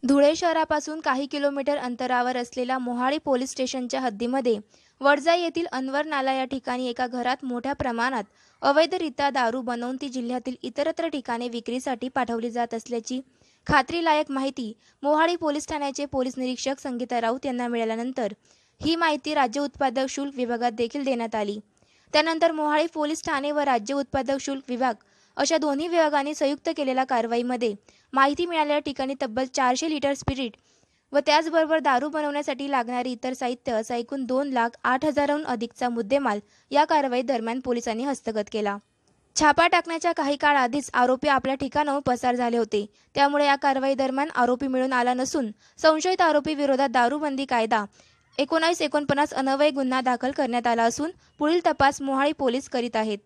धुळे शहरापासून काही किलोमीटर अंतरावर असलेल्या मोहाडी पोलीस स्टेशनच्या हद्दीमध्ये वडजा येथील अनवर नाला या ठिकाणी एका घरात मोठ्या प्रमाणात अवैधरित्या दारू बनवून ती जिल्ह्यातील इतरत्र ठिकाणी विक्रीसाठी पाठवली जात असल्याची खात्रीलायक माहिती मोहाडी पोलीस ठाण्याचे पोलीस निरीक्षक संगीता राऊत यांना मिळाल्यानंतर ही माहिती राज्य उत्पादक शुल्क विभागात देखील देण्यात आली। त्यानंतर मोहाडी पोलीस ठाणे व राज्य उत्पादक शुल्क विभाग अशा दोन्ही विभागांनी संयुक्त केलेल्या कारवाईमध्ये माहिती मिळालेल्या ठिकाणी तब्बल 400 लिटर स्पिरिट व त्याचबरोबर दारू बनवण्यासाठी लागणारे इतर साहित्य असा एकूण 2,08,000हून अधिकचा मुद्देमाल या कारवाई दरम्यान पोलिसांनी हस्तगत केला। छापा टाकण्याच्या काही काळ आधीच आरोपी आपल्या ठिकाणाहून पसार झाले होते, त्यामुळे या कारवाई दरम्यान आरोपी मिळून आला नसून संशयित आरोपी विरोधात दारूबंदी कायदा 1949 अन्वये गुन्हा दाखल करण्यात आला असून पुढील तपास मोहाडी पोलीस करीत आहेत।